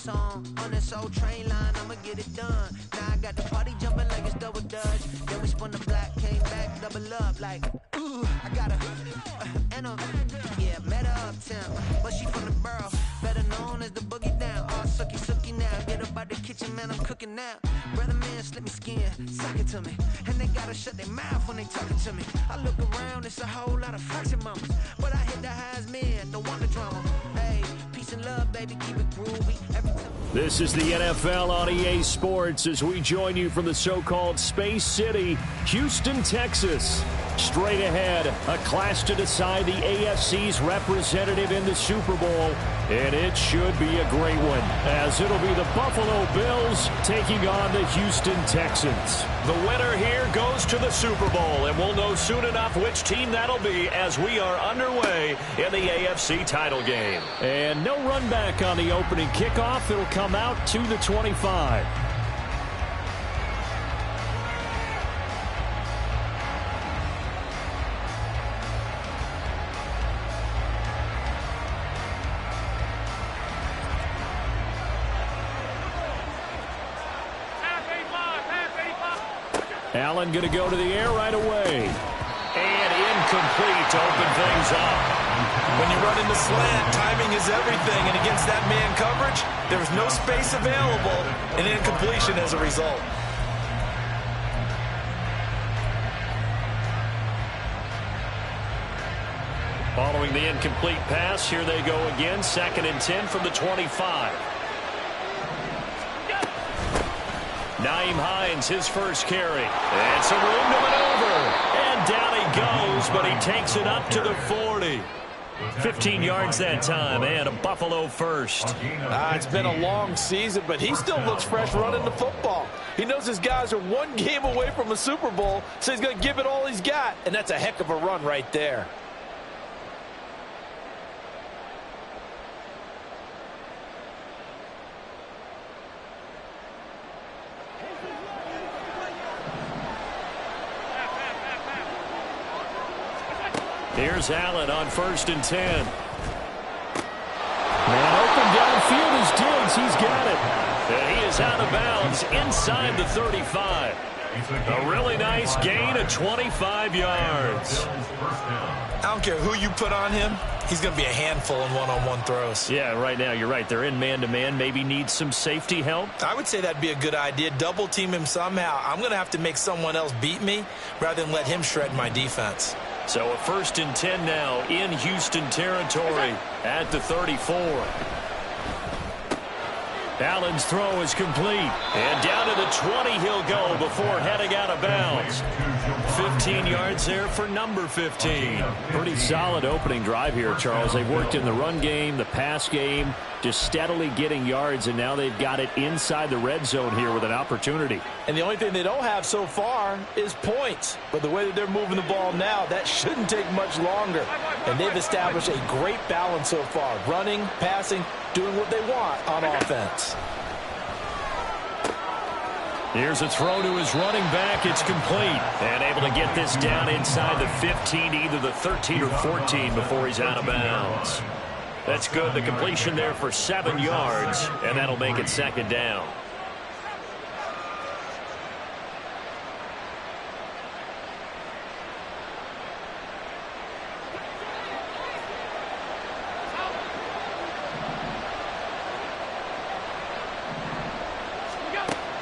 On this old train line, I'ma get it done. Now I got the party jumping like it's double dutch. Then we spun the block, came back, double up like, ooh, I got yeah, met her uptown, but she from the borough, better known as the boogie down. All sookie now, get up out the kitchen, man, I'm cooking now. Brother man, slip me skin, suck it to me, and they gotta shut their mouth when they talking to me. I look around, it's a whole lot of fraction mamas, but I hit the highs, man, don't want the drama. Hey, peace and love, baby, keep it groovy. This is the NFL on EA Sports as we join you from the so-called Space City, Houston, Texas. Straight ahead, a clash to decide the AFC's representative in the Super Bowl, and it should be a great one, as it'll be the Buffalo Bills taking on the Houston Texans. The winner here goes to the Super Bowl, and we'll know soon enough which team that'll be as we are underway in the AFC title game. And no run back on the opening kickoff. It'll come out to the 25. Allen going to go to the air right away. And incomplete to open things up. When you run into slant, timing is everything. And against that man coverage, there's no space available. And incompletion as a result. Following the incomplete pass, here they go again. 2nd and 10 from the 25. Naeem Hines, his first carry. And some room to maneuver. And down he goes, but he takes it up to the 40. 15 yards that time, and a Buffalo first. It's been a long season, but he still looks fresh running the football. He knows his guys are one game away from a Super Bowl, so he's going to give it all he's got. And that's a heck of a run right there. Here's Allen on 1st and 10. Man open downfield is Diggs. He's got it. And he is out of bounds inside the 35. A really nice gain of 25 yards. I don't care who you put on him. He's going to be a handful in one-on-one throws. Yeah, right now you're right. They're in man-to-man. Maybe need some safety help. I would say that'd be a good idea. Double team him somehow. I'm going to have to make someone else beat me rather than let him shred my defense. So a 1st and 10 now in Houston territory at the 34. Allen's throw is complete. And down to the 20 he'll go before heading out of bounds. 15 yards there for number 15. Pretty solid opening drive here, Charles. They've worked in the run game, the pass game, just steadily getting yards, and now they've got it inside the red zone here with an opportunity. And the only thing they don't have so far is points. But the way that they're moving the ball now, that shouldn't take much longer. And they've established a great balance so far. Running, passing, doing what they want on offense. Here's a throw to his running back. It's complete. And able to get this down inside the 15, either the 13 or 14 before he's out of bounds. That's good. The completion there for 7 yards, and that'll make it 2nd down.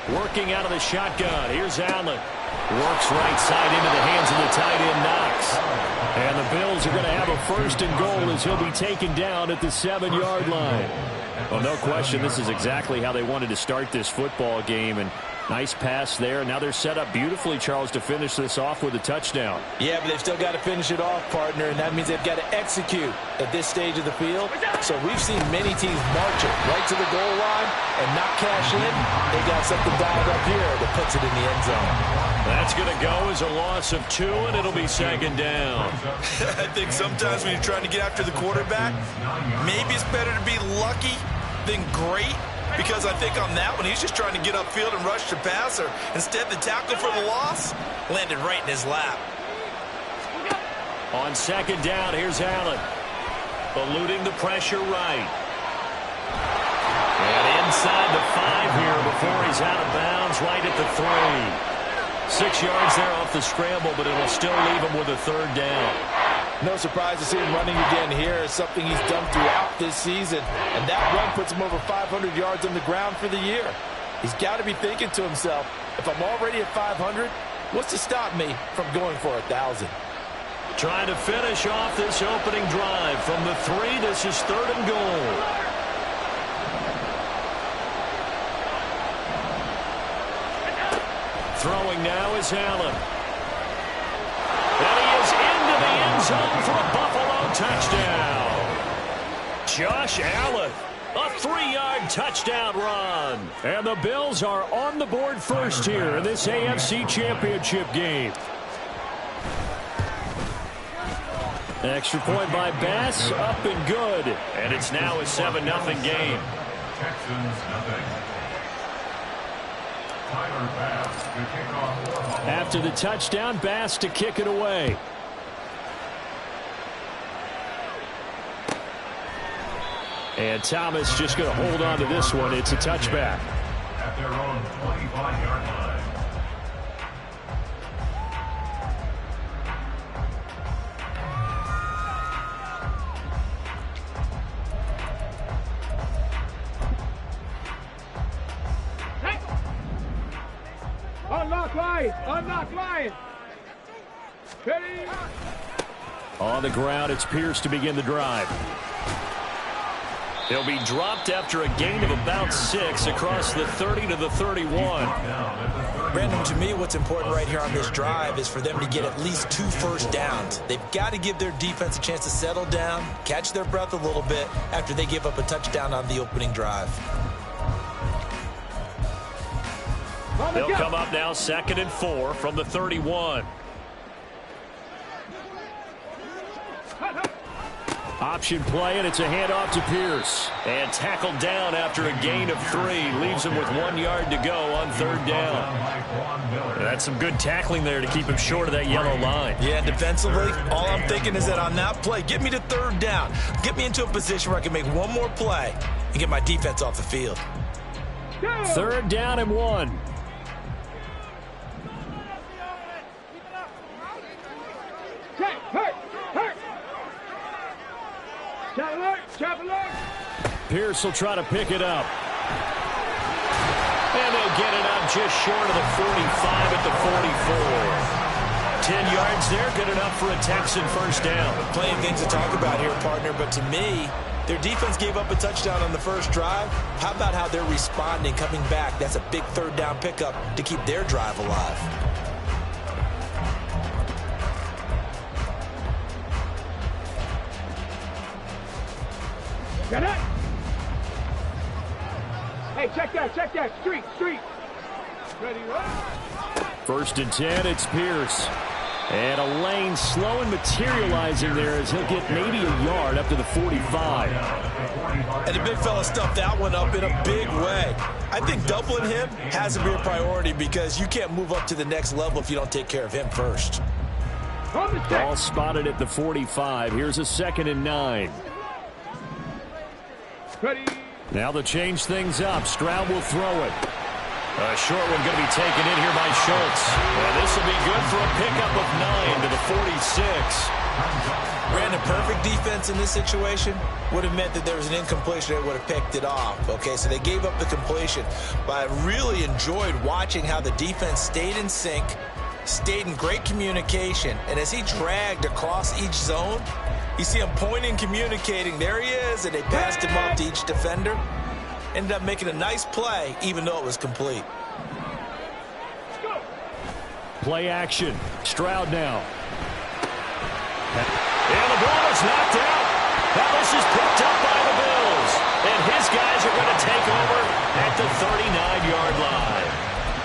Working out of the shotgun. Here's Allen. Works right side into the hands of the tight end, Knox. And the Bills are going to have a 1st and goal as he'll be taken down at the 7-yard line. Well, no question, this is exactly how they wanted to start this football game. And nice pass there. Now they're set up beautifully, Charles, to finish this off with a touchdown. Yeah, but they've still got to finish it off, partner, and that means they've got to execute at this stage of the field. So we've seen many teams march it right to the goal line and not cash in. They got something dialed up here that puts it in the end zone. That's going to go as a loss of 2, and it'll be 2nd down. I think sometimes when you're trying to get after the quarterback, maybe it's better to be lucky than great. Because I think on that one, he's just trying to get upfield and rush the passer. Instead, the tackle for the loss landed right in his lap. On 2nd down, here's Allen. Eluding the pressure right. And inside the 5 here before he's out of bounds, right at the 3. 6 yards there off the scramble, but it'll still leave him with a 3rd down. No surprise to see him running again here. It's something he's done throughout this season. And that run puts him over 500 yards on the ground for the year. He's got to be thinking to himself, if I'm already at 500, what's to stop me from going for 1,000? Trying to finish off this opening drive from the 3. This is 3rd and goal. Throwing now is Allen. And he is into the end zone for a Buffalo touchdown. Josh Allen, a 3-yard touchdown run. And the Bills are on the board first here in this AFC Championship game. Extra point by Bass, up and good. And it's now a 7-0 game. After the touchdown, Bass to kick it away. And Thomas just going to hold on to this one. It's a touchback. At their own 25-yard line. Unlock line. Ready. On the ground, it's Pierce to begin the drive. He'll be dropped after a gain of about 6 across the 30 to the 31. Brandon, to me, what's important right here on this drive is for them to get at least 2 first downs. They've got to give their defense a chance to settle down, catch their breath a little bit after they give up a touchdown on the opening drive. They'll come up now 2nd and 4 from the 31. Option play, and it's a handoff to Pierce. And tackled down after a gain of 3. Leaves him with 1 yard to go on 3rd down. That's some good tackling there to keep him short of that yellow line. Yeah, defensively, all I'm thinking is that on that play, get me to 3rd down. Get me into a position where I can make one more play and get my defense off the field. 3rd down and 1. Pierce will try to pick it up. And they'll get it up just short of the 45 at the 44. 10 yards there, good enough for a Texan first down. Plenty of things to talk about here, partner, but to me, their defense gave up a touchdown on the first drive. How about how they're responding, coming back? That's a big 3rd down pickup to keep their drive alive. Get it. Hey, check that. Street. Ready, run. 1st and 10, it's Pierce. And a lane slow and materializing there as he'll get maybe a yard up to the 45. And the big fella stuffed that one up in a big way. I think doubling him has to be a priority because you can't move up to the next level if you don't take care of him first. Ball spotted at the 45. Here's a 2nd and 9. Ready. Now to change things up, Stroud will throw it. A short one going to be taken in here by Schultz. And this will be good for a pickup of 9 to the 46. Brandon, perfect defense in this situation would have meant that there was an incompletion that would have picked it off. Okay, so they gave up the completion. But I really enjoyed watching how the defense stayed in sync, stayed in great communication. And as he dragged across each zone, you see him pointing, communicating. There he is, and they passed him off to each defender. Ended up making a nice play, even though it was complete. Play action. Stroud now. And the ball is knocked out. Now this is picked up by the Bills. And his guys are going to take over at the 39-yard line.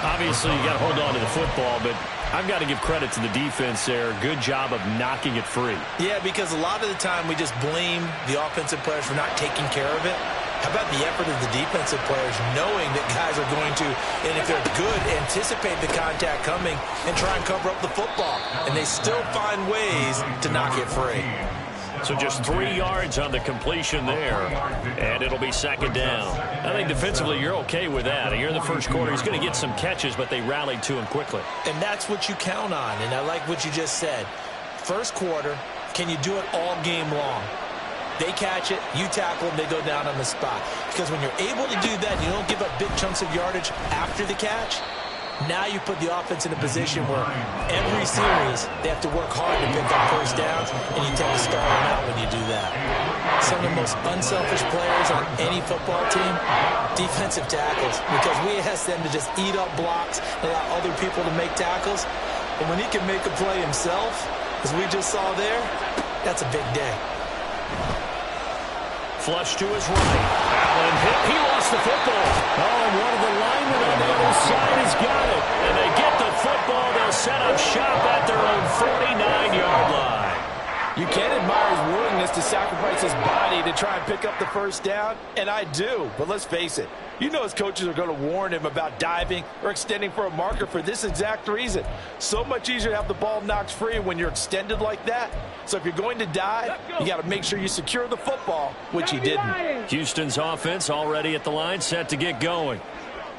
Obviously, you got to hold on to the football, but I've got to give credit to the defense there. Good job of knocking it free. Yeah, because a lot of the time we just blame the offensive players for not taking care of it. How about the effort of the defensive players knowing that guys are going to, and if they're good, anticipate the contact coming and try and cover up the football. And they still find ways to knock it free. So just 3 yards on the completion there, and it'll be second down. I think defensively you're okay with that. Here in the first quarter, he's going to get some catches, but they rallied to him quickly. And that's what you count on, and I like what you just said. First quarter, can you do it all game long? They catch it, you tackle them, they go down on the spot. Because when you're able to do that, you don't give up big chunks of yardage after the catch. Now you put the offense in a position where every series they have to work hard to pick up first downs, and you tend to stall them out when you do that. Some of the most unselfish players on any football team, defensive tackles, because we ask them to just eat up blocks and allow other people to make tackles. But when he can make a play himself, as we just saw there, that's a big day. Flush to his right. Allen hit. He lost the football. Oh, and one of the linemen on the other side has got it. And they get the football. They'll set up shop at their own 49-yard line. You can admire his willingness to sacrifice his body to try and pick up the first down, and I do. But let's face it, you know his coaches are going to warn him about diving or extending for a marker for this exact reason. So much easier to have the ball knocked free when you're extended like that. So if you're going to dive, you got to make sure you secure the football, which he didn't. Houston's offense already at the line, set to get going.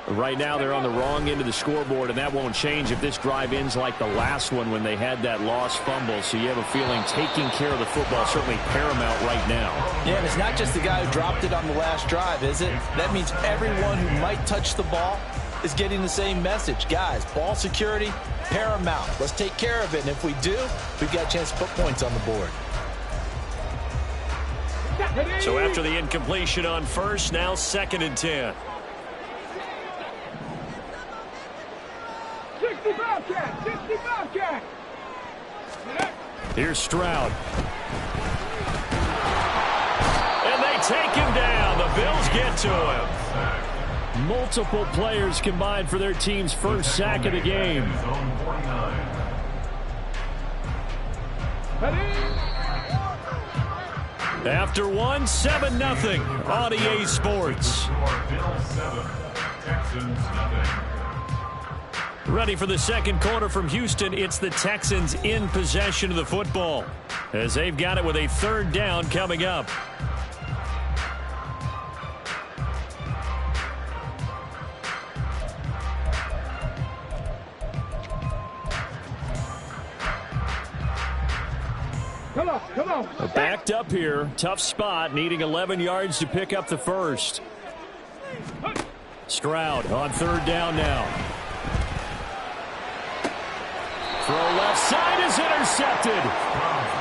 Right now they're on the wrong end of the scoreboard, and that won't change if this drive ends like the last one when they had that lost fumble. So you have a feeling taking care of the football is certainly paramount right now. Yeah, and it's not just the guy who dropped it on the last drive, is it? That means everyone who might touch the ball is getting the same message. Guys, ball security, paramount. Let's take care of it, and if we do, we've got a chance to put points on the board. So after the incompletion on first, now 2nd and 10. 65 cat, 65 cat. Here's Stroud. And they take him down. The Bills get to him. Multiple players combined for their team's first sack of the game. After one, 7-0 on EA Sports. Ready for the second quarter from Houston. It's the Texans in possession of the football as they've got it with a 3rd down coming up. Come on. Backed up here. Tough spot. Needing 11 yards to pick up the first. Stroud on 3rd down now. Throw left side is intercepted.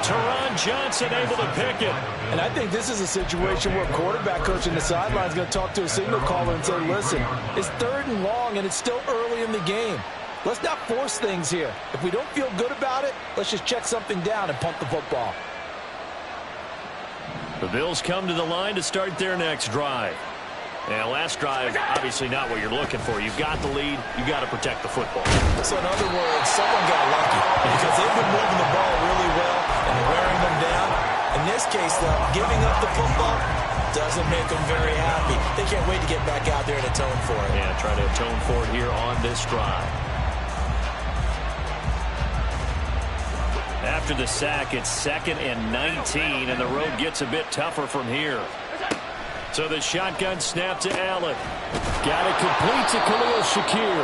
Teron Johnson able to pick it. And I think this is a situation where a quarterback coach in the sideline is going to talk to a signal caller and say, listen, it's 3rd and long and it's still early in the game. Let's not force things here. If we don't feel good about it, let's just check something down and punt the football. The Bills come to the line to start their next drive. And last drive, obviously not what you're looking for. You've got the lead. You've got to protect the football. So in other words, someone got lucky because they've been moving the ball really well and wearing them down. In this case, though, giving up the football doesn't make them very happy. They can't wait to get back out there and atone for it. Yeah, try to atone for it here on this drive. After the sack, it's 2nd and 19, and the road gets a bit tougher from here. So the shotgun snap to Allen. Got it complete to Khalil Shakir.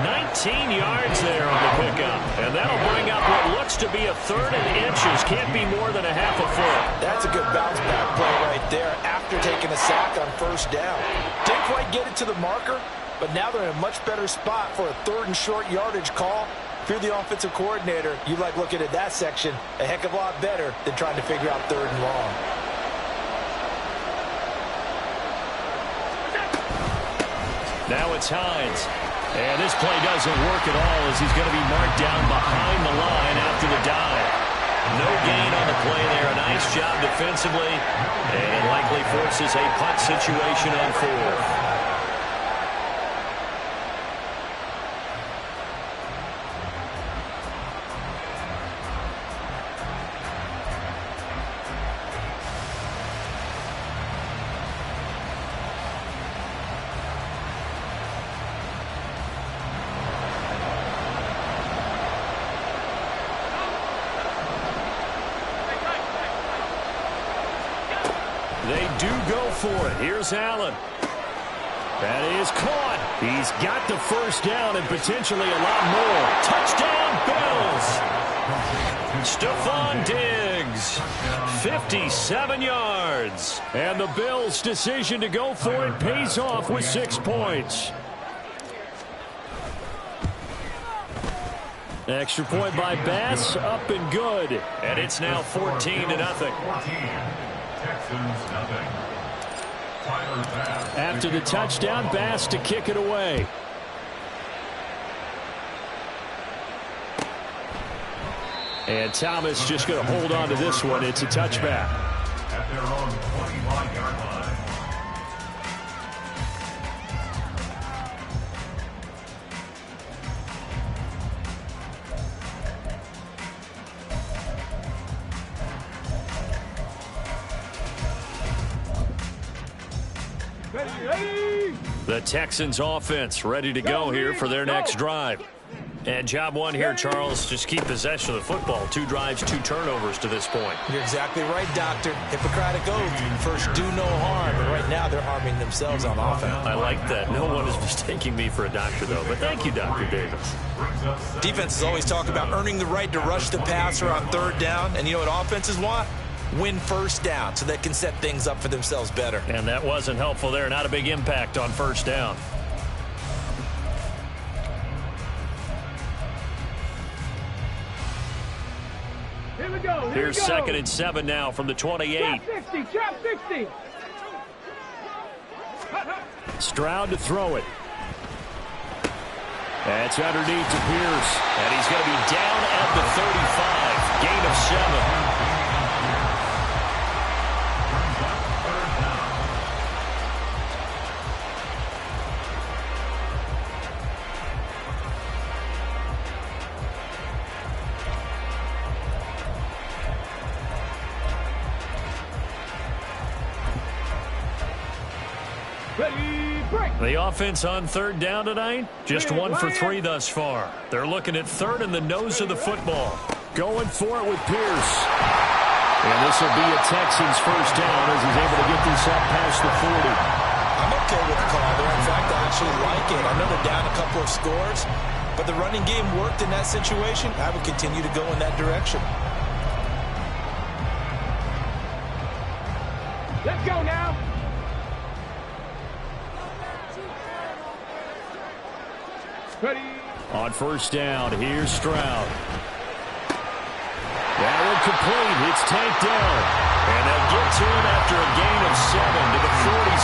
19 yards there on the pickup. And that'll bring up what looks to be a 3rd and inches. Can't be more than a half a foot. That's a good bounce back play right there after taking a sack on 1st down. Didn't quite get it to the marker, but now they're in a much better spot for a 3rd and short yardage call. If you're the offensive coordinator, you like looking at that section a heck of a lot better than trying to figure out 3rd and long. Now it's Hines. And this play doesn't work at all as he's going to be marked down behind the line after the dive. No gain on the play there. A nice job defensively. And it likely forces a punt situation on 4th. They do go for it. Here's Allen. That is caught. He's got the first down and potentially a lot more. Touchdown, Bills. Stephon Diggs, 57 yards. And the Bills' decision to go for it pays off with 6 points. Extra point by Bass, up and good. And it's now 14-0. After the touchdown, Bass to kick it away. And Thomas just going to hold on to this one. It's a touchback. At their own 21-yard line. The Texans offense ready to go here for their next drive. And job one here, Charles, just keep possession of the football. 2 drives, 2 turnovers to this point. You're exactly right, Doctor. Hippocratic oath. First, do no harm. And right now, they're harming themselves on offense. I like that. No one is mistaking me for a doctor, though. But thank you, Dr. Davis. Defenses always talk about earning the right to rush the passer on 3rd down. And you know what offenses want? Win first down so they can set things up for themselves better. And that wasn't helpful there. Not a big impact on 1st down. Here we go. Here's 2nd and 7 now from the 28. Trap 60. Stroud to throw it. That's underneath to Pierce. And he's going to be down at the 35. Gain of 7. The offense on 3rd down tonight, just 1 for 3 thus far. They're looking at 3rd in the nose of the football. Going for it with Pierce. And this will be a Texans first down as he's able to get this up past the 40. I'm okay with the call there. In fact, I actually like it. I know they're down a couple of scores, but the running game worked in that situation. I would continue to go in that direction. Let's go now. Ready. On 1st down, here's Stroud. That one complete. It's tanked down. And they'll get to him after a gain of 7 to the 47.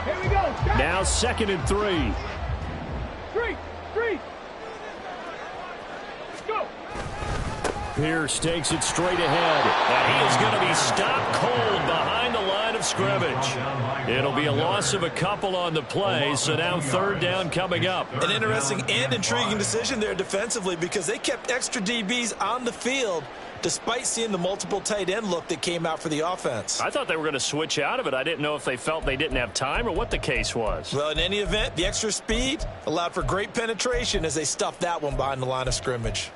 Here we go. Stop. Now 2nd and 3. Street. Go. Pierce takes it straight ahead. And he is going to be stopped cold behind the line of scrimmage. It'll be a loss of a couple on the play, so now 3rd down coming up. An interesting and intriguing decision there defensively because they kept extra DBs on the field despite seeing the multiple tight end look that came out for the offense. I thought they were going to switch out of it. I didn't know if they felt they didn't have time or what the case was. Well, in any event, the extra speed allowed for great penetration as they stuffed that one behind the line of scrimmage.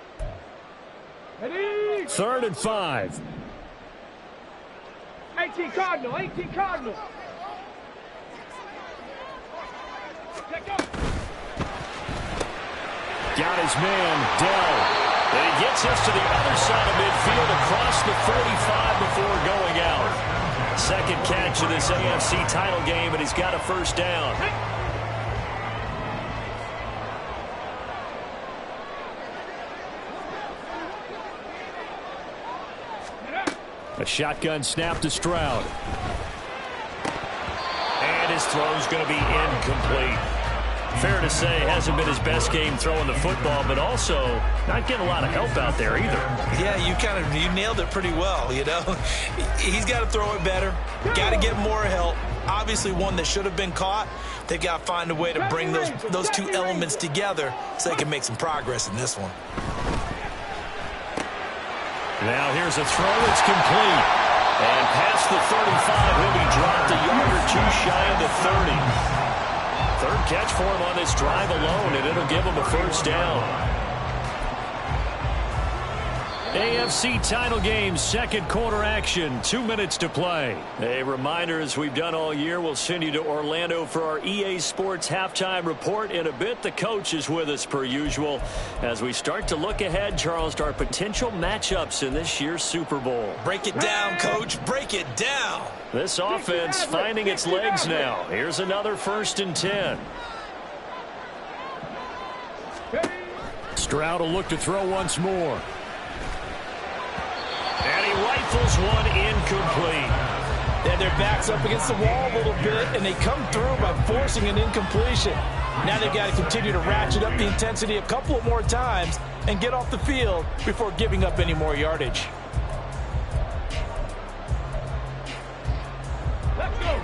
Ready. 3rd and 5. 18 Cardinal. Got his man, Dell. And he gets us to the other side of midfield across the 45 before going out. 2nd catch of this AFC title game, and he's got a first down. A shotgun snap to Stroud. And his throw's going to be incomplete. Fair to say, hasn't been his best game throwing the football, but also not getting a lot of help out there either. Yeah, you nailed it pretty well, you know. He's got to throw it better. Got to get more help. Obviously one that should have been caught. They've got to find a way to bring those 2 elements together so they can make some progress in this one. Now here's a throw that's complete. And past the 35, he'll be dropped a yard or 2 shy of the 30. Third catch for him on this drive alone, and it'll give him a first down. AFC title game, second quarter action, 2 minutes to play. A reminder, as we've done all year, we'll send you to Orlando for our EA Sports halftime report. In a bit, the coach is with us per usual as we start to look ahead, Charles, to our potential matchups in this year's Super Bowl. Break it down, Coach. Break it down. This offense finding its legs now. Here's another 1st and 10. Stroud will look to throw once more. And he rifles one incomplete. They had their backs up against the wall a little bit, and they come through by forcing an incompletion. Now they've got to continue to ratchet up the intensity a couple of more times and get off the field before giving up any more yardage.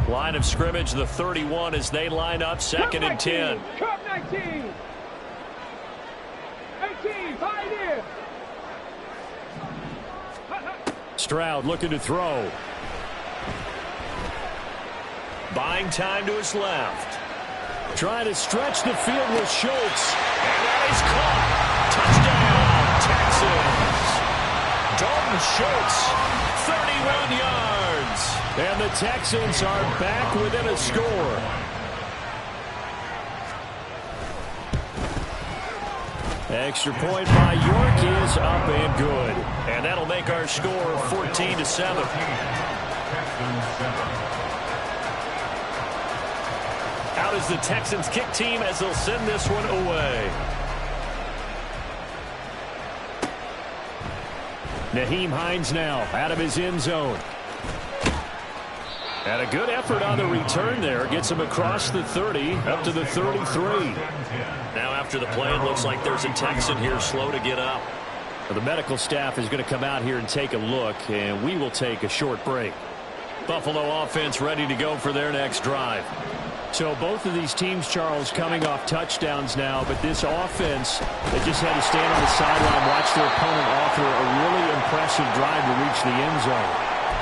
Line of scrimmage, the 31 as they line up, 2nd and 10. Cup 19. 18, 5 in. Stroud looking to throw. Buying time to his left. Trying to stretch the field with Schultz. And that is caught. Touchdown, Texans. Dalton Schultz, 31 yards. And the Texans are back within a score. Extra point by York is up and good. And that'll make our score 14-7. Out is the Texans kick team as they'll send this one away. Nyheim Hines now out of his end zone. And a good effort on the return there. Gets him across the 30, up to the 33. Now after the play, it looks like there's a Texan here slow to get up. The medical staff is going to come out here and take a look, and we will take a short break. Buffalo offense ready to go for their next drive. So both of these teams, Charles, coming off touchdowns now, but this offense, they just had to stand on the sideline, watch their opponent offer a really impressive drive to reach the end zone.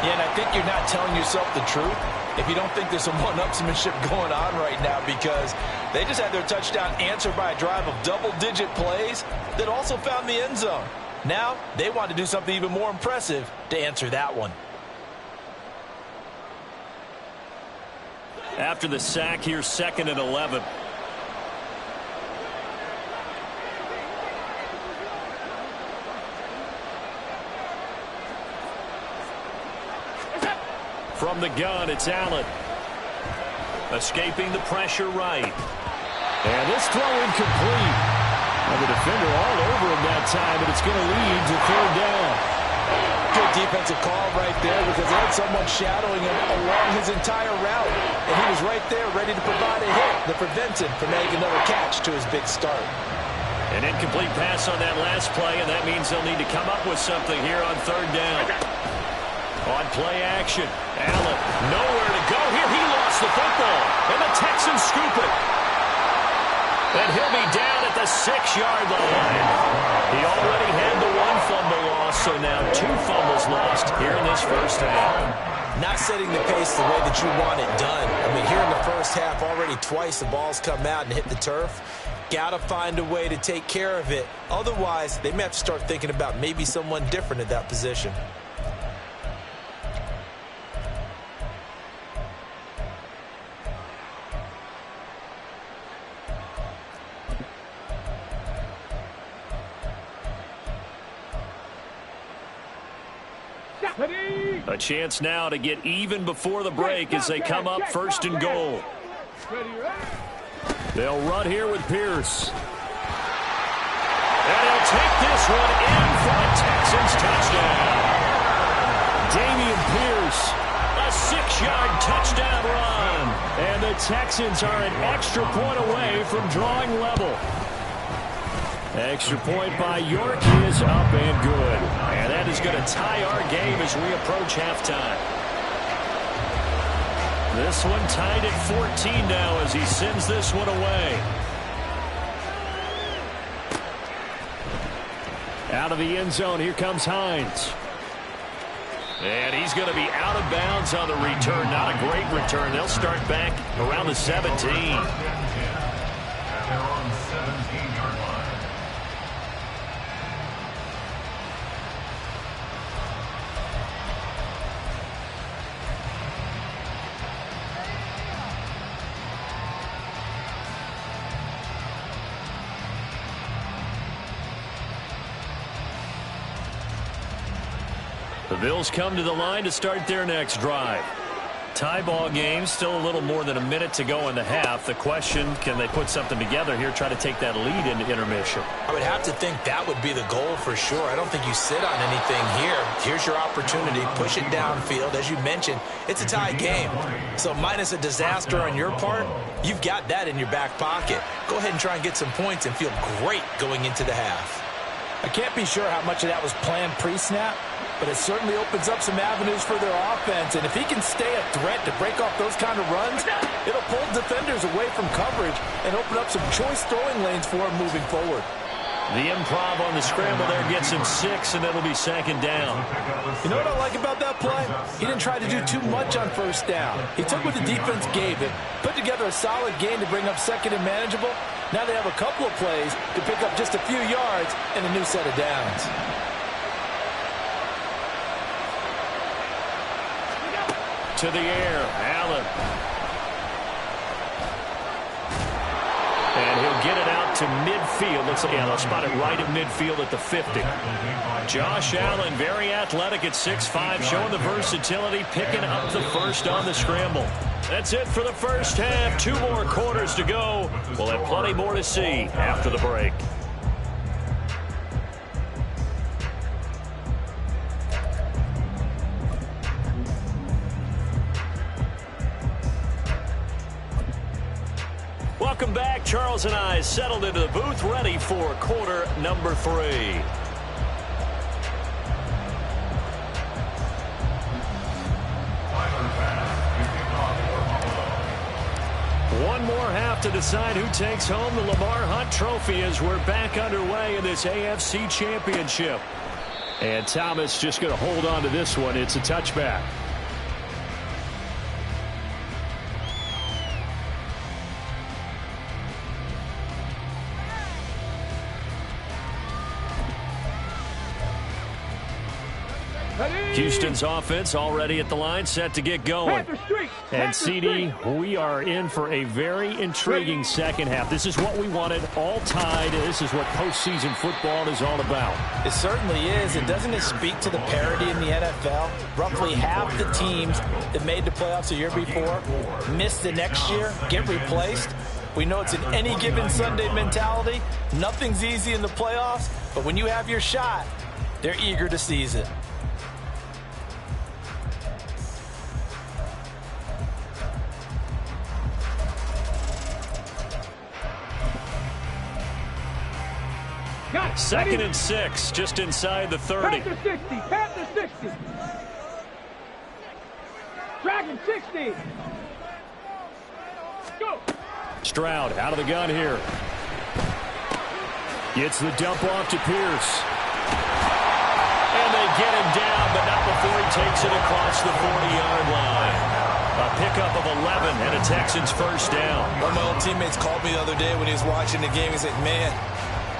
Yeah, and I think you're not telling yourself the truth if you don't think there's some one-upsmanship going on right now, because they just had their touchdown answered by a drive of double-digit plays that also found the end zone. Now they want to do something even more impressive to answer that one. After the sack, here's 2nd and 11. From the gun, it's Allen. Escaping the pressure right. And this throw incomplete. And the defender all over him that time, and it's going to lead to 3rd down. Good defensive call right there, because they had someone shadowing him along his entire route. And he was right there ready to provide a hit that prevents him from making another catch to his big start. An incomplete pass on that last play, and that means they'll need to come up with something here on 3rd down. On play action, Allen nowhere to go here. He lost the football, and the Texans scoop it. And he'll be down at the 6-yard line. He already had the 1 fumble loss, so now 2 fumbles lost here in this first half. Not setting the pace the way that you want it done. I mean, here in the first half, already twice the ball's come out and hit the turf. Got to find a way to take care of it. Otherwise, they may have to start thinking about maybe someone different at that position. A chance now to get even before the break as they come up 1st and goal. They'll run here with Pierce. And he'll take this one in for a Texans touchdown. Dameon Pierce, a 6-yard touchdown run. And the Texans are an extra point away from drawing level. Extra point by York is up and good. And that is going to tie our game as we approach halftime. This one tied at 14 now as he sends this one away. Out of the end zone, here comes Hines. And he's going to be out of bounds on the return. Not a great return. They'll start back around the 17. At their own 17-yard line. The Bills come to the line to start their next drive. Tie ball game, still a little more than a minute to go in the half. The question, can they put something together here, try to take that lead into intermission? I would have to think that would be the goal for sure. I don't think you sit on anything here. Here's your opportunity. Push it downfield. As you mentioned, it's a tie game. So minus a disaster on your part, you've got that in your back pocket. Go ahead and try and get some points and feel great going into the half. I can't be sure how much of that was planned pre-snap, but it certainly opens up some avenues for their offense. And if he can stay a threat to break off those kind of runs, it'll pull defenders away from coverage and open up some choice throwing lanes for him moving forward. The improv on the scramble there gets him 6, and it'll be second down. You know what I like about that play? He didn't try to do too much on first down. He took what the defense gave him, put together a solid game to bring up second and manageable. Now they have a couple of plays to pick up just a few yards and a new set of downs. To the air, Allen. And he'll get it out to midfield. They'll spot it right at midfield at the 50. Josh Allen, very athletic at 6'5", showing the versatility, picking up the first on the scramble. That's it for the first half. 2 more quarters to go. We'll have plenty more to see after the break. Welcome back. Charles and I settled into the booth, ready for quarter number 3. One more half to decide who takes home the Lamar Hunt Trophy as we're back underway in this AFC Championship. And Thomas just going to hold on to this one. It's a touchback. Houston's offense already at the line, set to get going. And CD, we are in for a very intriguing second half. This is what we wanted, all tied. This is what postseason football is all about. It certainly is. And doesn't it speak to the parity in the NFL? Roughly half the teams that made the playoffs the year before miss the next year, get replaced. We know it's an any given Sunday mentality. Nothing's easy in the playoffs, but when you have your shot, they're eager to seize it. Second and 6, just inside the 30. Panther 60, Panther 60. Dragon 60. Go. Stroud out of the gun here. Gets the dump off to Pierce. And they get him down, but not before he takes it across the 40-yard line. A pickup of 11 and a Texans first down. One of my old teammates called me the other day when he was watching the game. He said, man,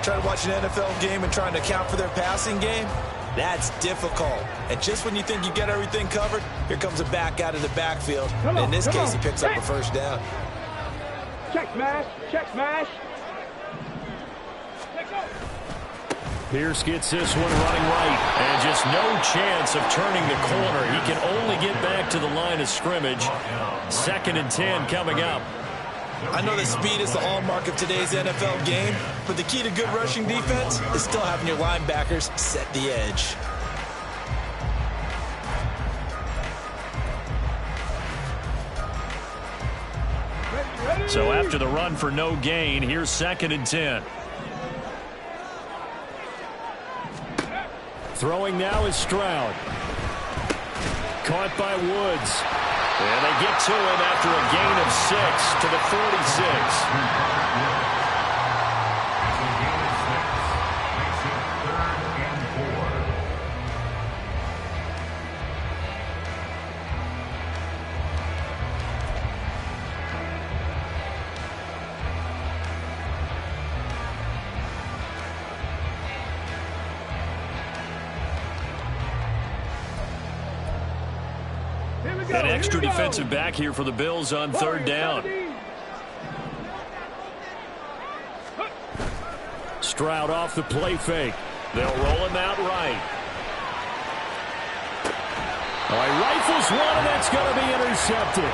trying to watch an NFL game and trying to account for their passing game, that's difficult. And just when you think you get everything covered, here comes a back out of the backfield. And in this case, he picks up a first down. Check smash, check smash. Pierce gets this one running right. And just no chance of turning the corner. He can only get back to the line of scrimmage. Second and 10 coming up. I know that speed is the hallmark of today's NFL game, but the key to good rushing defense is still having your linebackers set the edge. So after the run for no gain, here's second and 10. Throwing now is Stroud. Caught by Woods. And they get to him after a gain of 6 to the 46. An extra defensive back here for the Bills on third down. Stroud off the play fake. They'll roll him out right. Oh, he rifles one, and that's going to be intercepted.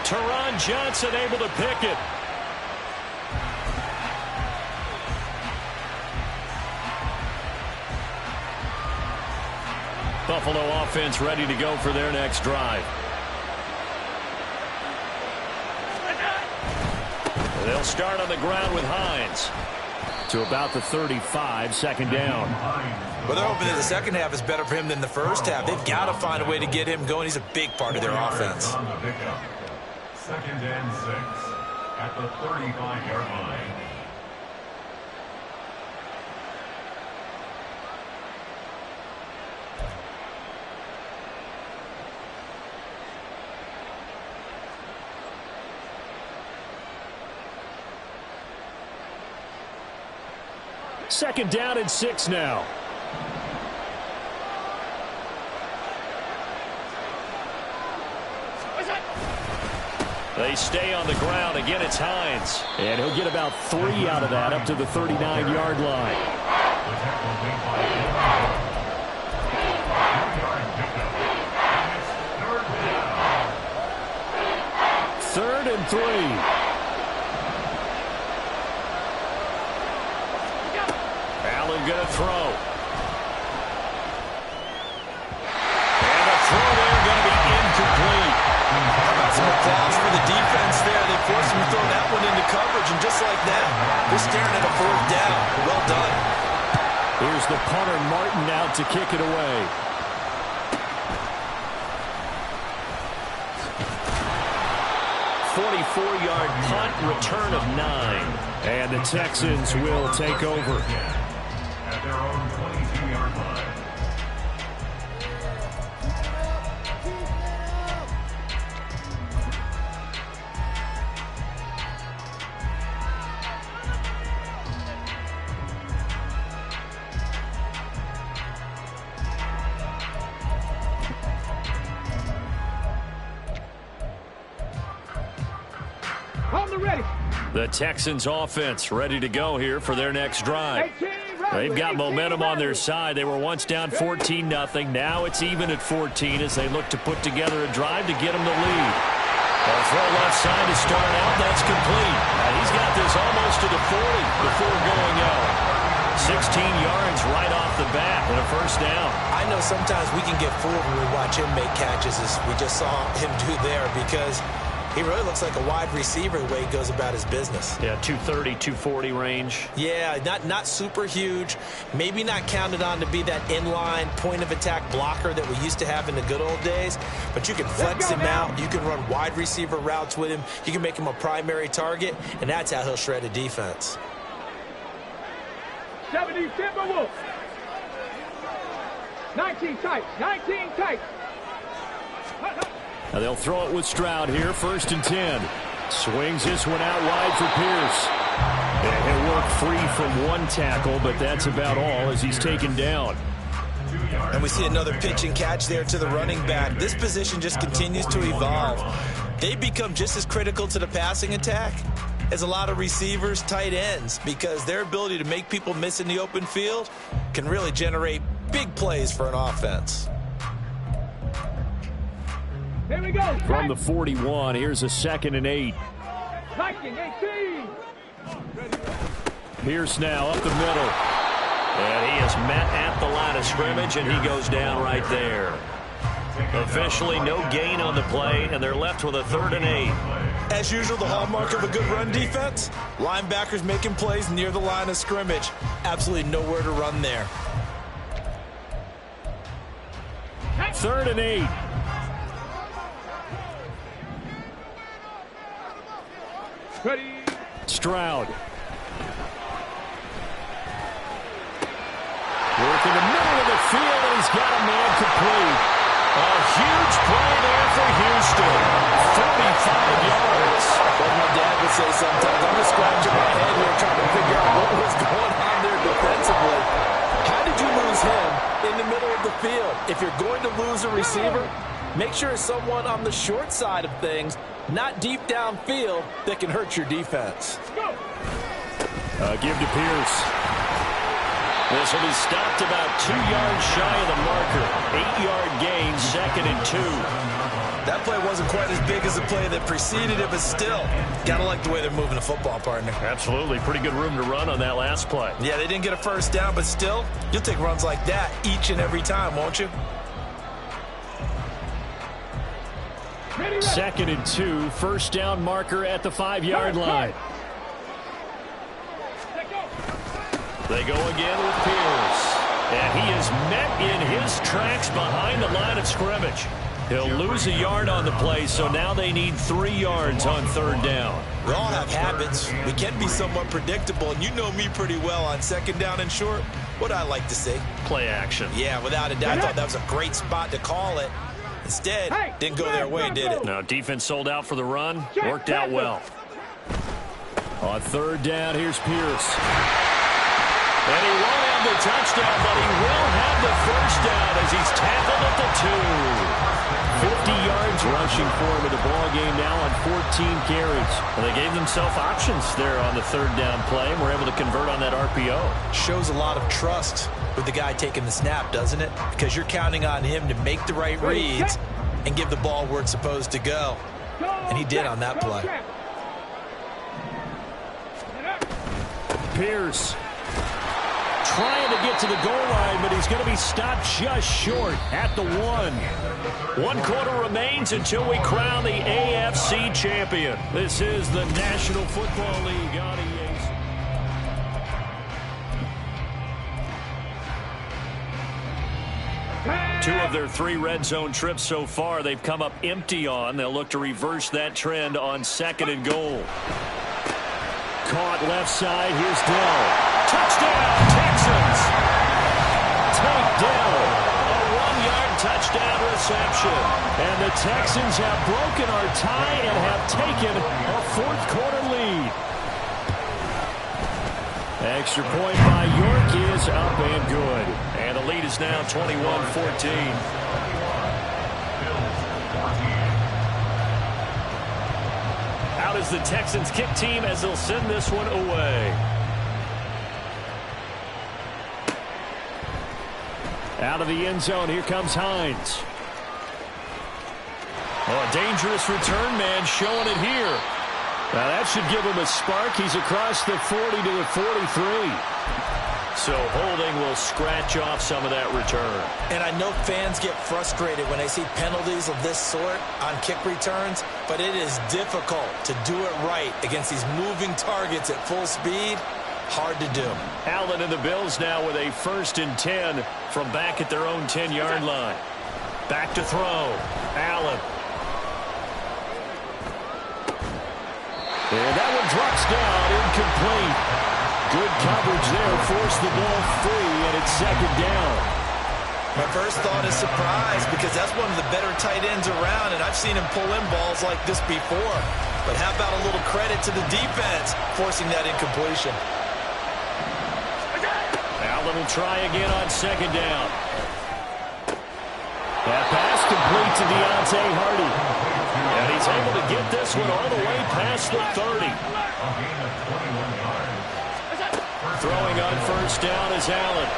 Teron Johnson able to pick it. Buffalo offense ready to go for their next drive. They'll start on the ground with Hines. To about the 35, second down. Well, they're hoping that the second half is better for him than the first half. They've got to find a way to get him going. He's a big part of their offense. Second and 6 at the 35-yard line. Second down and 6 now. They stay on the ground. Again, it's Hines. And he'll get about 3 out of that up to the 39-yard line. Third and 3. Allen going to throw. And the throw there going to be incomplete. How about some applause for the defense there? They forced him to throw that one into coverage, and just like that, they're staring at a fourth down. Well done. Here's the punter, Martin, out to kick it away. .44-yard punt, return of 9. And the Texans will take over. At their own 22-yard line. The Texans offense ready to go here for their next drive. They've got momentum on their side. They were once down 14-0. Now it's even at 14 as they look to put together a drive to get them the lead. They'll throw left side to start out. That's complete. And he's got this almost to the 40 before going out. 16 yards right off the bat and a first down. I know sometimes we can get fooled when we watch him make catches, as we just saw him do there, because he really looks like a wide receiver the way he goes about his business. Yeah, 230, 240 range. Yeah, not super huge. Maybe not counted on to be that inline point-of-attack blocker that we used to have in the good old days. But you can flex him out. You can run wide receiver routes with him. You can make him a primary target, and that's how he'll shred a defense. 70 Timberwolves. 19 tight. 19 tight. Now they'll throw it with Stroud here, first and 10. Swings this one out wide for Pierce. And he'll work free from one tackle, but that's about all as he's taken down. And we see another pitch and catch there to the running back. This position just continues to evolve. They become just as critical to the passing attack as a lot of receivers, tight ends, because their ability to make people miss in the open field can really generate big plays for an offense. Here we go. From the 41, here's a 2nd and 8. Viking 18. Pierce now up the middle. And he is met at the line of scrimmage, and he goes down right there. Officially no gain on the play, and they're left with a 3rd and 8. As usual, the hallmark of a good run defense, linebackers making plays near the line of scrimmage. Absolutely nowhere to run there. 3rd and 8. Ready. Stroud. Work in the middle of the field, and he's got a man complete. A huge play there for Houston. 35 yards. Like my dad would say sometimes, I'm just scratching my head here trying to figure out what was going on there defensively. How did you lose him in the middle of the field? If you're going to lose a receiver, make sure it's someone on the short side of things, not deep downfield, that can hurt your defense. Give to Pierce. This will be stopped about 2 yards shy of the marker. 8-yard gain, 2nd and 2. That play wasn't quite as big as the play that preceded it, but still, gotta like the way they're moving the football, partner. Absolutely. Pretty good room to run on that last play. Yeah, they didn't get a first down, but still, you'll take runs like that each and every time, won't you? 2nd and 2, first down marker at the 5-yard line. They go again with Pierce. And he is met in his tracks behind the line of scrimmage. He'll lose a yard on the play, so now they need 3 yards on 3rd down. We all have habits. We can be somewhat predictable, and you know me pretty well on 2nd down and short. What I like to say? Play action. Yeah, without a doubt. I thought that was a great spot to call it. Instead, didn't go their way, did it? Now, defense sold out for the run. Worked out well. On 3rd down, here's Pierce. And he won't have the touchdown, but he will have the first down as he's tackled at the 2. 50 yards rushing for him in the ball game now on 14 carries. Well, they gave themselves options there on the 3rd down play and were able to convert on that RPO. Shows a lot of trust with the guy taking the snap, doesn't it? Because you're counting on him to make the right reads and give the ball where it's supposed to go. And he did on that play. Pierce trying to get to the goal line, but he's going to be stopped just short at the 1. 1 quarter remains until we crown the AFC champion. This is the National Football League on EA. Two of their 3 red zone trips so far they've come up empty on. They'll look to reverse that trend on 2nd and goal. Caught left side. Here's Dell. Touchdown, Texans! Takedown. A 1-yard touchdown reception. And the Texans have broken our tie and have taken a 4th quarter lead. Extra point by York is up and good. And the lead is now 21-14. Out is the Texans kick team as they'll send this one away. Out of the end zone, here comes Hines. Oh, a dangerous return man showing it here. Now that should give him a spark. He's across the 40 to the 43. So holding will scratch off some of that return. And I know fans get frustrated when they see penalties of this sort on kick returns, but it is difficult to do it right against these moving targets at full speed. Hard to do. Allen and the Bills now with a 1st and 10 from back at their own 10-yard line. Back to throw. Allen. And that one drops down, incomplete. Good coverage there, forced the ball free, and it's 2nd down. My first thought is surprise because that's one of the better tight ends around, and I've seen him pull in balls like this before. But how about a little credit to the defense forcing that incompletion? Allen will try again on 2nd down. That pass complete to Deontay Hardy. And he's able to get this one all the way past the 30. Throwing on 1st down is Allen.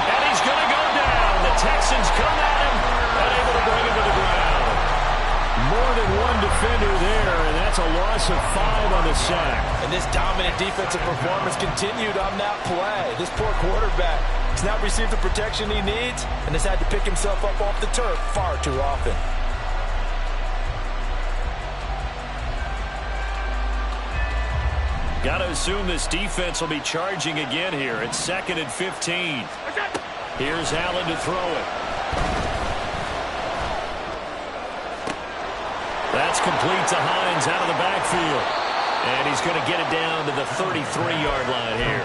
And he's going to go down. The Texans come at him, unable to bring him to the ground. More than one defender there, and that's a loss of 5 on the sack. And this dominant defensive performance continued on that play. This poor quarterback has not received the protection he needs and has had to pick himself up off the turf far too often. Got to assume this defense will be charging again here. It's 2nd and 15. Here's Allen to throw it. That's complete to Hines out of the backfield. And he's going to get it down to the 33-yard line here.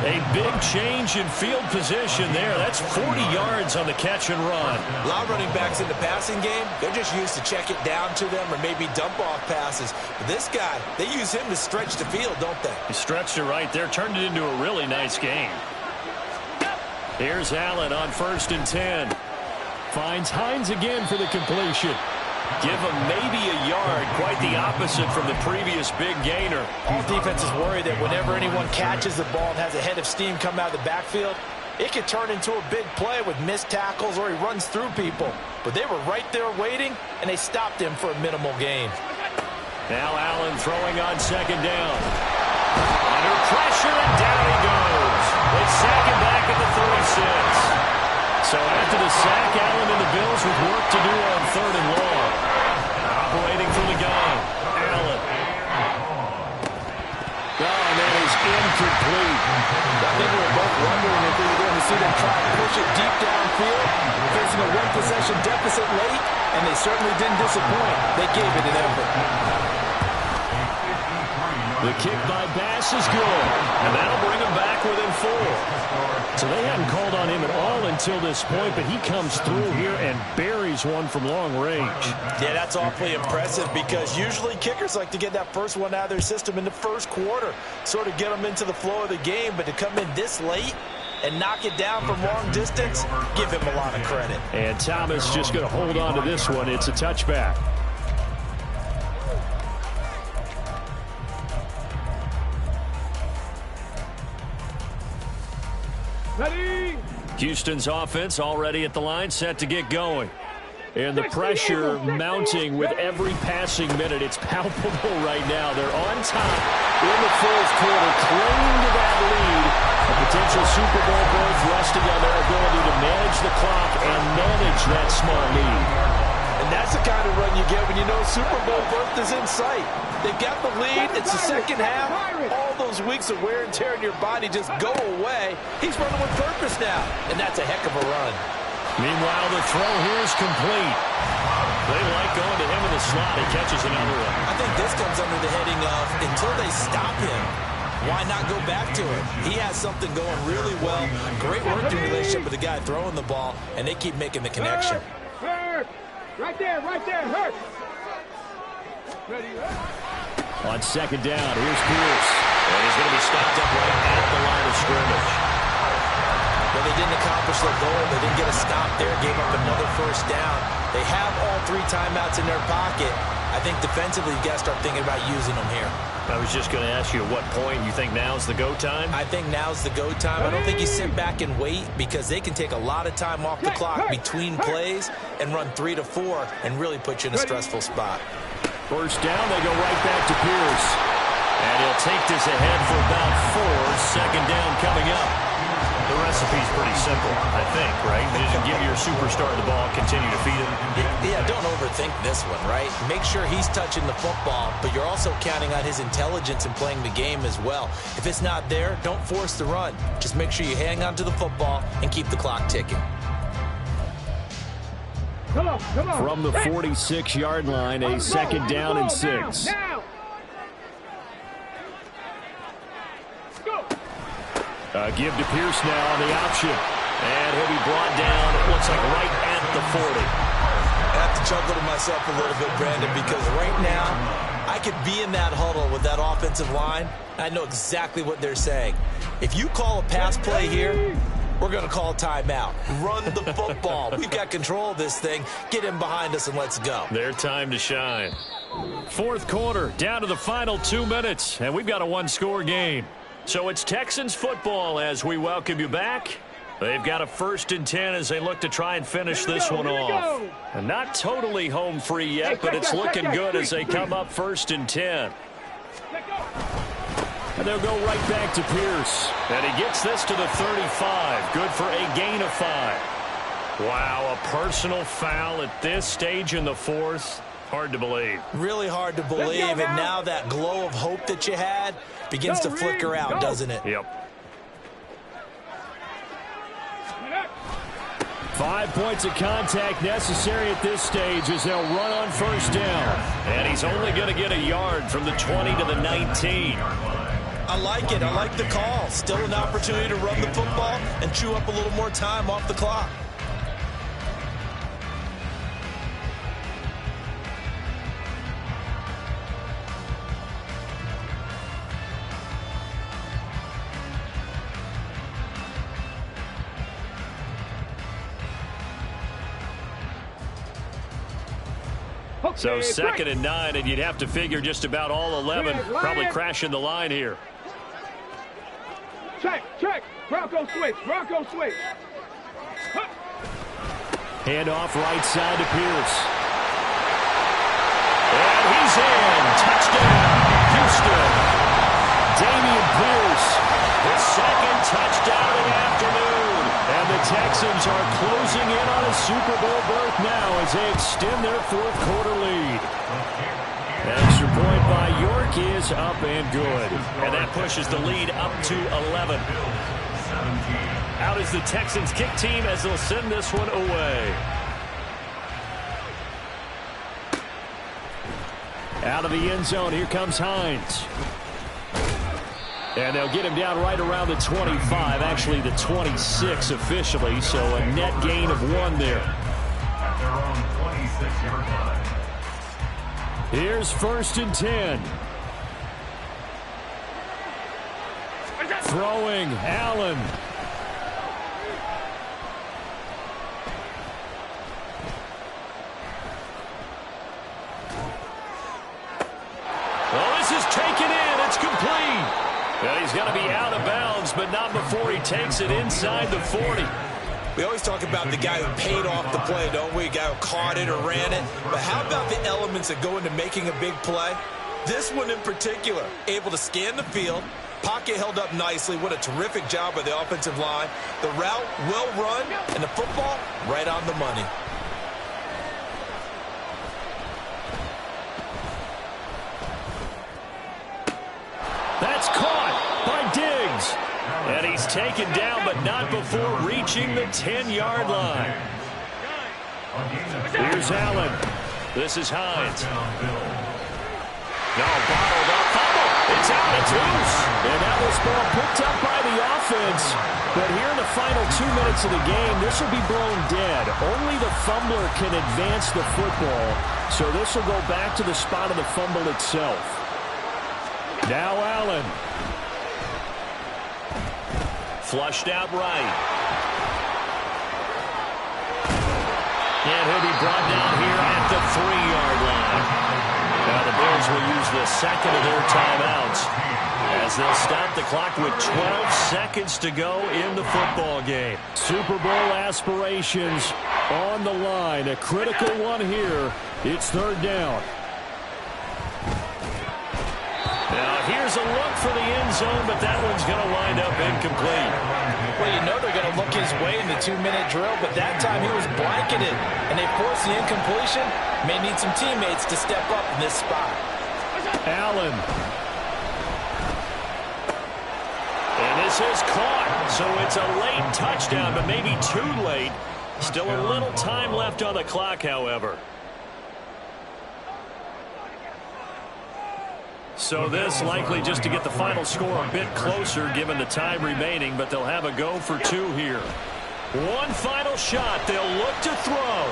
A big change in field position there. That's 40 yards on the catch and run. A lot of running backs in the passing game, they're just used to check it down to them or maybe dump off passes. But this guy, they use him to stretch the field, don't they? He stretched it right there, turned it into a really nice game. Here's Allen on 1st and 10. Finds Hines again for the completion. Give him maybe a yard, quite the opposite from the previous big gainer. All defenses worry that whenever anyone catches the ball and has a head of steam come out of the backfield, it could turn into a big play with missed tackles or he runs through people. But they were right there waiting, and they stopped him for a minimal gain. Now Allen throwing on second down. Under pressure, and down he goes. They sack him back at the 36. So after the sack, Allen and the Bills with work to do on third and long. Operating from the gun, Allen. Oh, and that is incomplete. I think we were both wondering if we were going to see them try to push it deep downfield, facing a one-possession deficit late, and they certainly didn't disappoint. They gave it an effort. The kick by Bass is good, and that'll bring him back within 4. So they hadn't called on him at all until this point, but he comes through here and buries one from long range. Yeah, that's awfully impressive because usually kickers like to get that first one out of their system in the first quarter, sort of get them into the flow of the game, but to come in this late and knock it down from long distance, give him a lot of credit. And Thomas just going to hold on to this one. It's a touchback. Ready? Houston's offense already at the line, set to get going. And the pressure mounting with every passing minute. It's palpable right now. They're on top in the fourth quarter, clinging to that lead. A potential Super Bowl berth resting on their ability to manage the clock and manage that small lead. And that's the kind of run you get when you know Super Bowl berth is in sight. They've got the lead. It's the second half. All those weeks of wear and tear in your body just go away. He's running with purpose now, and that's a heck of a run. Meanwhile, the throw here is complete. They like going to him in the slot. He catches another one. I think this comes under the heading of until they stop him, why not go back to him? He has something going really well. Great working relationship with the guy throwing the ball, and they keep making the connection. Hurt. Right there, hurt. Ready, On second down, here's Pierce. And he's going to be stopped up right at the line of scrimmage. Well, they didn't accomplish their goal. They didn't get a stop there, gave up another first down. They have all 3 timeouts in their pocket. I think defensively, you got to start thinking about using them here. I was just going to ask you at what point you think now's the go time? I think now's the go time. I don't think you sit back and wait because they can take a lot of time off the clock between plays and run 3 to 4 and really put you in a stressful spot. First down, they go right back to Pierce. And he'll take this ahead for about 4. Second down coming up. The recipe's pretty simple, I think, right? You just give your superstar the ball, continue to feed him. Yeah, don't overthink this one, right? Make sure he's touching the football, but you're also counting on his intelligence in playing the game as well. If it's not there, don't force the run. Just make sure you hang on to the football and keep the clock ticking. Come on. From the 46-yard line, a second down and 6. Now. Give to Pierce now on the option. And he'll be brought down, it looks like right at the 40. I have to chuckle to myself a little bit, Brandon, because right now I could be in that huddle with that offensive line. I know exactly what they're saying. If you call a pass play here, we're going to call a timeout. Run the football. We've got control of this thing. Get him behind us and let's go. Their time to shine. Fourth quarter, down to the final 2 minutes, and we've got a one-score game. So it's Texans football as we welcome you back. They've got a 1st and 10 as they look to try and finish this one off. And not totally home free yet, but it's looking good as they come up 1st and 10. And they'll go right back to Pierce. And he gets this to the 35. Good for a gain of 5. Wow, a personal foul at this stage in the 4th. Hard to believe. Really hard to believe, and now that glow of hope that you had begins to flicker out, doesn't it? Yep. 5 points of contact necessary at this stage as they'll run on 1st down. And he's only going to get a yard from the 20 to the 19. I like it. I like the call. Still an opportunity to run the football and chew up a little more time off the clock. So 2nd and 9, and you'd have to figure just about all 11 probably crashing the line here. Check. Bronco switch. Hand off right side to Pierce. And he's in. Touchdown, Houston. Damian Pierce, his 2nd touchdown of the afternoon. And the Texans are closing in on a Super Bowl berth now as they extend their 4th quarter lead. Extra point by York is up and good. And that pushes the lead up to 11. Out is the Texans kick team as they'll send this one away. Out of the end zone, here comes Hines. And they'll get him down right around the 25, actually the 26 officially, so a net gain of 1 there. At their own 26-yard line. Here's 1st and 10. Throwing, Allen. Well, this is taken in. It's complete. And he's going to be out of bounds, but not before he takes it inside the 40. We always talk about the guy who paid off the play, don't we? A guy who caught it or ran it. But how about the elements that go into making a big play? This one in particular, able to scan the field, pocket held up nicely. What a terrific job by the offensive line. The route well run, and the football right on the money. That's caught by Diggs. And he's taken down, but not before reaching the 10-yard line. Here's Allen. This is Hines. No, bottled up. Fumble. It's out. It's loose. And that was ball picked up by the offense. But here in the final 2 minutes of the game, this will be blown dead. Only the fumbler can advance the football. So this will go back to the spot of the fumble itself. Now Allen. Flushed out right. And he'll be brought down here at the 3-yard line. Now the Bills will use the 2nd of their timeouts as they'll stop the clock with 12 seconds to go in the football game. Super Bowl aspirations on the line. A critical one here. It's 3rd down. Now here's a look for the end zone, but that one's going to wind up incomplete. Well, you know they're going to look his way in the 2-minute drill, but that time he was blanketed, and they forced the incompletion. May need some teammates to step up in this spot. Allen. And this is caught, so it's a late touchdown, but maybe too late. Still a little time left on the clock, however. So this likely just to get the final score a bit closer given the time remaining, but they'll have a go for 2 here. One final shot. They'll look to throw.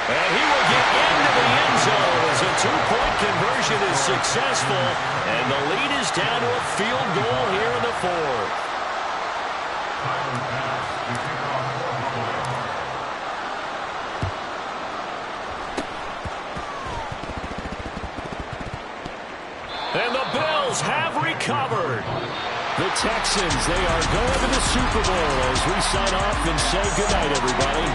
And he will get into the end zone as a 2-point conversion is successful. And the lead is down to a field goal here in the 4th. And the Bills have recovered. The Texans, they are going to the Super Bowl as we sign off and say goodnight, everybody.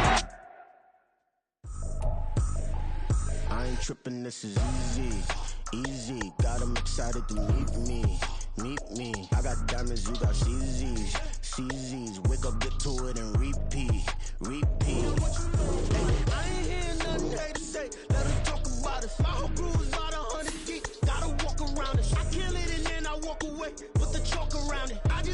I ain't tripping, this is easy, easy. Got them excited to meet me. I got diamonds, you got CZs. Wake up, get to it, and repeat. Hey, I ain't hearing nothing they to say. Let us talk about it. My whole crew is about 100 deep. Gotta walk around it. I kill it and then I walk away. Put the chalk around it. I just